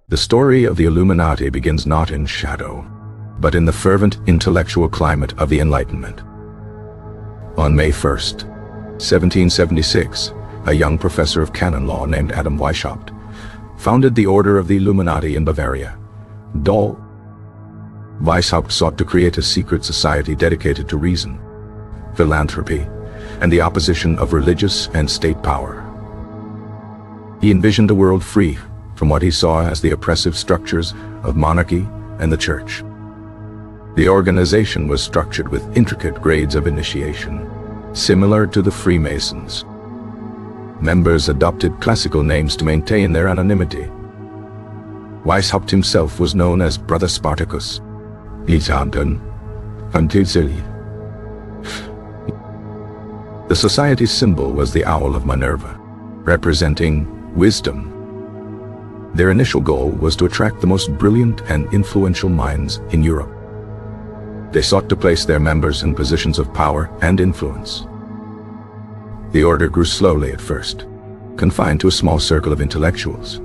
The story of the Illuminati begins not in shadow, but in the fervent intellectual climate of the Enlightenment. On May 1st, 1776, a young professor of canon law named Adam Weishaupt founded the Order of the Illuminati in Bavaria. Weishaupt sought to create a secret society dedicated to reason, philanthropy, and the opposition of religious and state power. He envisioned a world free from what he saw as the oppressive structures of monarchy and the church. The organization was structured with intricate grades of initiation, similar to the Freemasons. Members adopted classical names to maintain their anonymity. Weishaupt himself was known as Brother Spartacus. The society's symbol was the owl of Minerva, representing wisdom. Their initial goal was to attract the most brilliant and influential minds in Europe. They sought to place their members in positions of power and influence. The order grew slowly at first, confined to a small circle of intellectuals.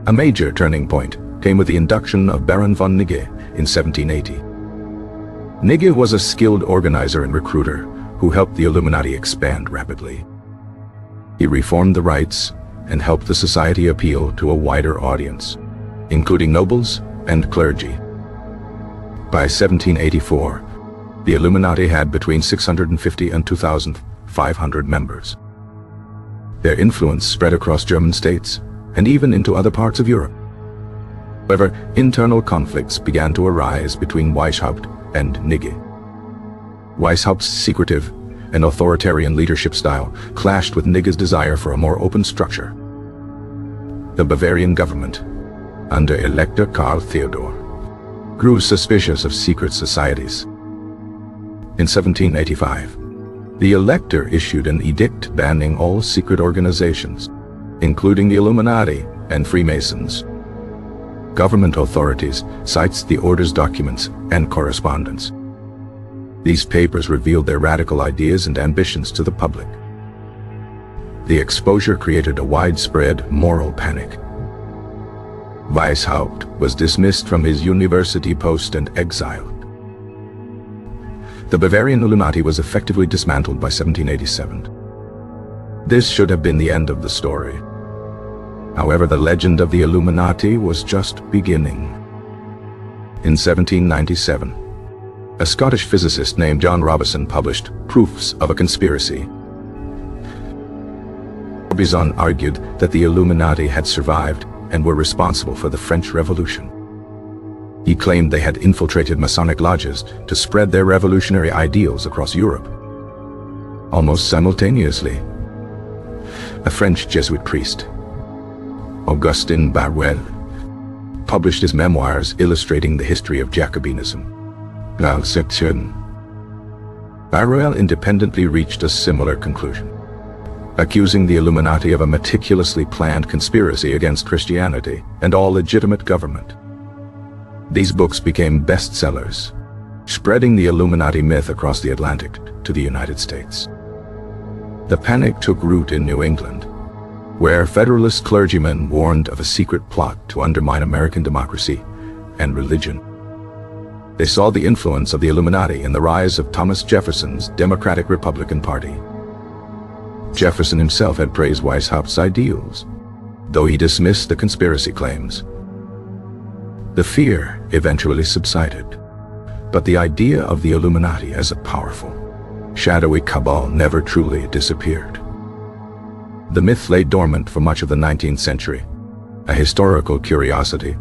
A major turning point came with the induction of Baron von Nigge in 1780. Nigge was a skilled organizer and recruiter who helped the Illuminati expand rapidly. He reformed the rites and helped the society appeal to a wider audience, including nobles and clergy. By 1784, the Illuminati had between 650 and 2,500 members. Their influence spread across German states and even into other parts of Europe. However, internal conflicts began to arise between Weishaupt and Nigge. Weishaupt's secretive and authoritarian leadership style clashed with Nigge's desire for a more open structure. The Bavarian government, under Elector Karl Theodor, grew suspicious of secret societies. In 1785, the Elector issued an edict banning all secret organizations, including the Illuminati and Freemasons. Government authorities cited the order's documents and correspondence. These papers revealed their radical ideas and ambitions to the public. The exposure created a widespread moral panic. Weishaupt was dismissed from his university post and exiled. The Bavarian Illuminati was effectively dismantled by 1787. This should have been the end of the story. However, the legend of the Illuminati was just beginning. In 1797, a Scottish physicist named John Robison published Proofs of a Conspiracy. Robison argued that the Illuminati had survived and were responsible for the French Revolution. He claimed they had infiltrated Masonic lodges to spread their revolutionary ideals across Europe. Almost simultaneously, a French Jesuit priest, Augustin Barruel, published his memoirs illustrating the history of Jacobinism. Barruel independently reached a similar conclusion, accusing the Illuminati of a meticulously planned conspiracy against Christianity and all legitimate government. These books became bestsellers, spreading the Illuminati myth across the Atlantic to the United States. The panic took root in New England, where Federalist clergymen warned of a secret plot to undermine American democracy and religion. They saw the influence of the Illuminati in the rise of Thomas Jefferson's Democratic Republican Party. Jefferson himself had praised Weishaupt's ideals, though he dismissed the conspiracy claims. The fear eventually subsided, but the idea of the Illuminati as a powerful, shadowy cabal never truly disappeared. The myth lay dormant for much of the 19th century, a historical curiosity.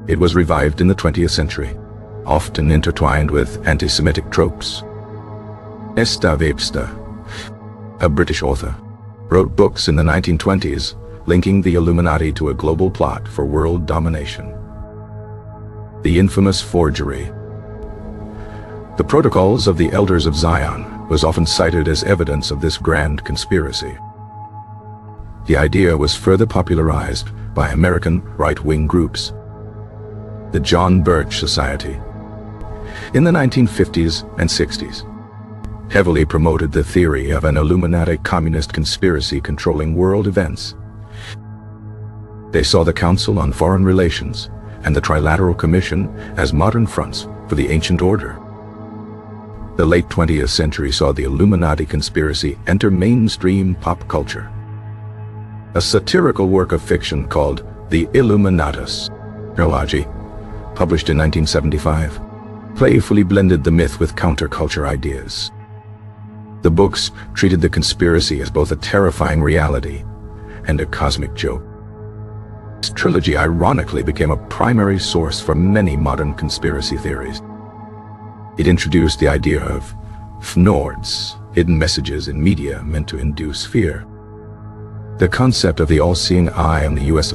It was revived in the 20th century, often intertwined with anti-Semitic tropes. Esther Webster, a British author, wrote books in the 1920s linking the Illuminati to a global plot for world domination. The infamous forgery. The Protocols of the Elders of Zion was often cited as evidence of this grand conspiracy. The idea was further popularized by American right-wing groups. The John Birch Society. In the 1950s and 60s, heavily promoted the theory of an Illuminati communist conspiracy controlling world events. They saw the Council on Foreign Relations and the Trilateral Commission as modern fronts for the ancient order. The late 20th century saw the Illuminati conspiracy enter mainstream pop culture. A satirical work of fiction called The Illuminatus, trilogy, published in 1975, playfully blended the myth with counterculture ideas. The books treated the conspiracy as both a terrifying reality and a cosmic joke. This trilogy ironically became a primary source for many modern conspiracy theories. It introduced the idea of FNORDs, hidden messages in media meant to induce fear. The concept of the all-seeing eye on the US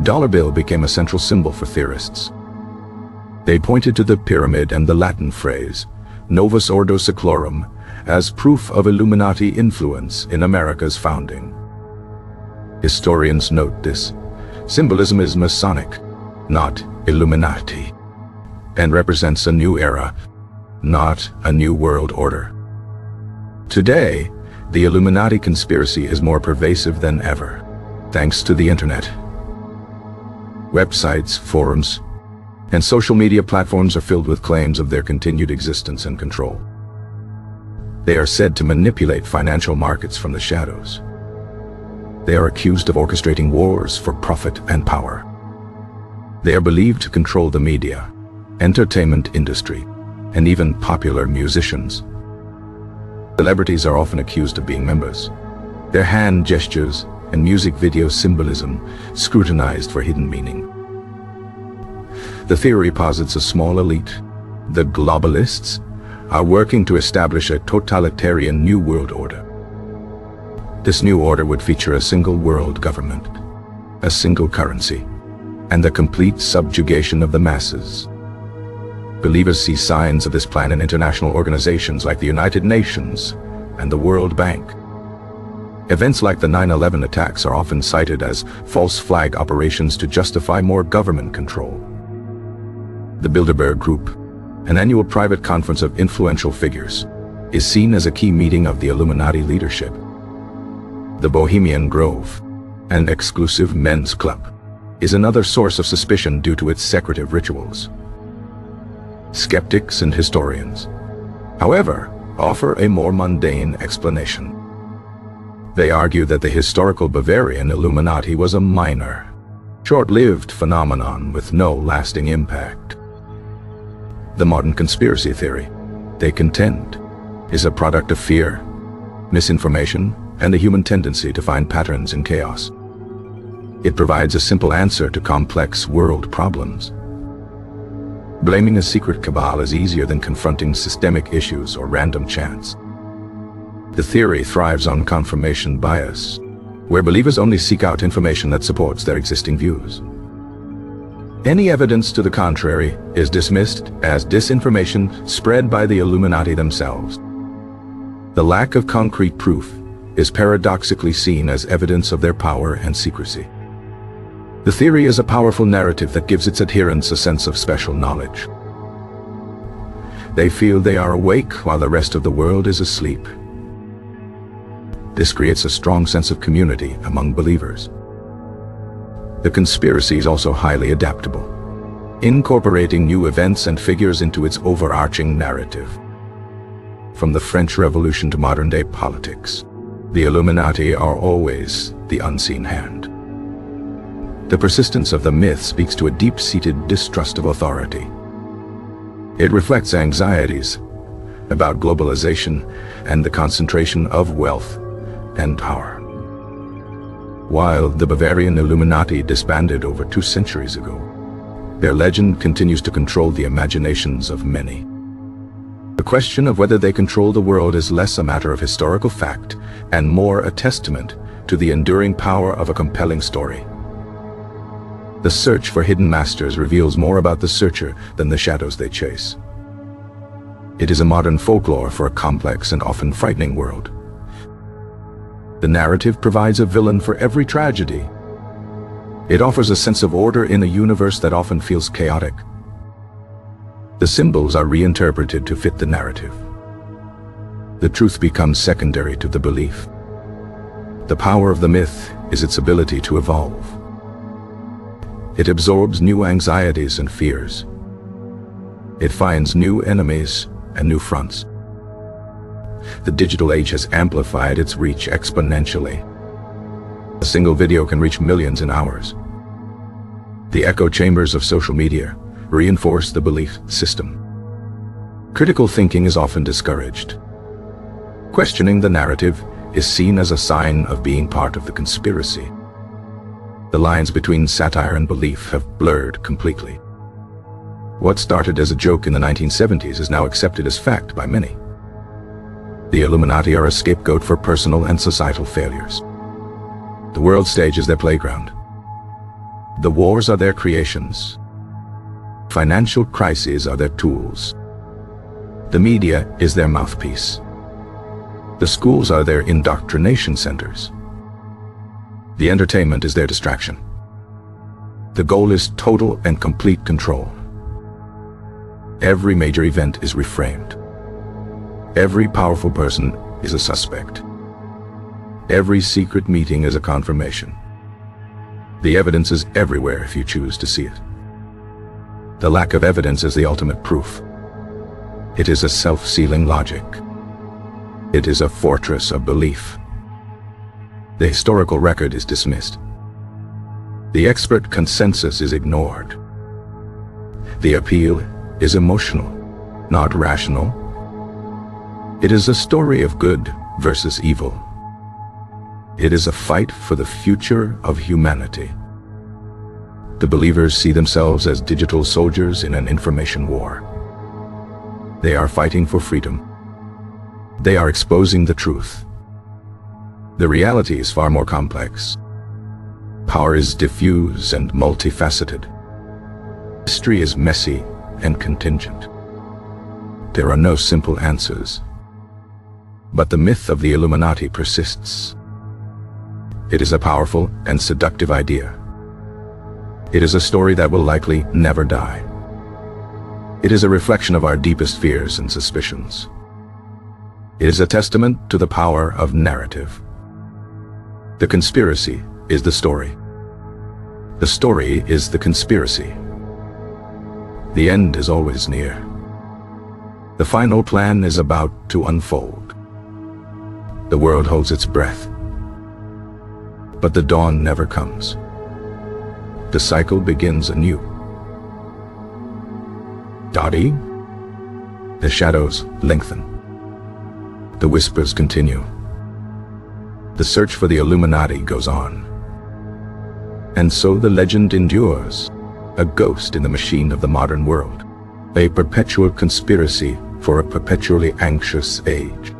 dollar bill became a central symbol for theorists. They pointed to the pyramid and the Latin phrase, Novus Ordo Seclorum, as proof of Illuminati influence in America's founding. Historians note this symbolism is Masonic, not Illuminati, and represents a new era, not a new world order. Today, the Illuminati conspiracy is more pervasive than ever, thanks to the internet. Websites, forums, and social media platforms are filled with claims of their continued existence and control. They are said to manipulate financial markets from the shadows. They are accused of orchestrating wars for profit and power. They are believed to control the media, entertainment industry, and even popular musicians. Celebrities are often accused of being members. Their hand gestures and music video symbolism scrutinized for hidden meaning. The theory posits a small elite, the globalists, are working to establish a totalitarian new world order. This new order would feature a single world government, a single currency, and the complete subjugation of the masses. Believers see signs of this plan in international organizations like the United Nations and the World Bank. Events like the 9/11 attacks are often cited as false flag operations to justify more government control. The Bilderberg Group, an annual private conference of influential figures, is seen as a key meeting of the Illuminati leadership. The Bohemian Grove, an exclusive men's club, is another source of suspicion due to its secretive rituals. Skeptics and historians, however, offer a more mundane explanation. They argue that the historical Bavarian Illuminati was a minor, short-lived phenomenon with no lasting impact. The modern conspiracy theory, they contend, is a product of fear, misinformation, and the human tendency to find patterns in chaos. It provides a simple answer to complex world problems. Blaming a secret cabal is easier than confronting systemic issues or random chance. The theory thrives on confirmation bias, where believers only seek out information that supports their existing views. Any evidence to the contrary is dismissed as disinformation spread by the Illuminati themselves. The lack of concrete proof is paradoxically seen as evidence of their power and secrecy. The theory is a powerful narrative that gives its adherents a sense of special knowledge. They feel they are awake while the rest of the world is asleep. This creates a strong sense of community among believers. The conspiracy is also highly adaptable, incorporating new events and figures into its overarching narrative. From the French Revolution to modern-day politics, the Illuminati are always the unseen hand. The persistence of the myth speaks to a deep-seated distrust of authority. It reflects anxieties about globalization and the concentration of wealth and power. While the Bavarian Illuminati disbanded over 2 centuries ago, their legend continues to control the imaginations of many. The question of whether they control the world is less a matter of historical fact and more a testament to the enduring power of a compelling story. The search for hidden masters reveals more about the searcher than the shadows they chase. It is a modern folklore for a complex and often frightening world. The narrative provides a villain for every tragedy. It offers a sense of order in a universe that often feels chaotic. The symbols are reinterpreted to fit the narrative. the truth becomes secondary to the belief. The power of the myth is its ability to evolve. It absorbs new anxieties and fears. It finds new enemies and new fronts. The digital age has amplified its reach exponentially. A single video can reach millions in hours. The echo chambers of social media reinforce the belief system. Critical thinking is often discouraged. Questioning the narrative is seen as a sign of being part of the conspiracy. The lines between satire and belief have blurred completely. What started as a joke in the 1970s is now accepted as fact by many. The Illuminati are a scapegoat for personal and societal failures. The world stage is their playground. The wars are their creations. Financial crises are their tools. The media is their mouthpiece. The schools are their indoctrination centers. The entertainment is their distraction. The goal is total and complete control. Every major event is reframed. Every powerful person is a suspect. Every secret meeting is a confirmation. The evidence is everywhere if you choose to see it. The lack of evidence is the ultimate proof. It is a self-sealing logic. It is a fortress of belief. The historical record is dismissed. The expert consensus is ignored. The appeal is emotional, not rational. It is a story of good versus evil. It is a fight for the future of humanity. The believers see themselves as digital soldiers in an information war. They are fighting for freedom. They are exposing the truth. The reality is far more complex. Power is diffuse and multifaceted. History is messy and contingent. There are no simple answers. But the myth of the Illuminati persists. It is a powerful and seductive idea. It is a story that will likely never die. It is a reflection of our deepest fears and suspicions. It is a testament to the power of narrative. The conspiracy is the story. The story is the conspiracy. The end is always near. The final plan is about to unfold. The world holds its breath. But the dawn never comes. The cycle begins anew. Dottie? The shadows lengthen. The whispers continue. The search for the Illuminati goes on. And so the legend endures, a ghost in the machine of the modern world, a perpetual conspiracy for a perpetually anxious age.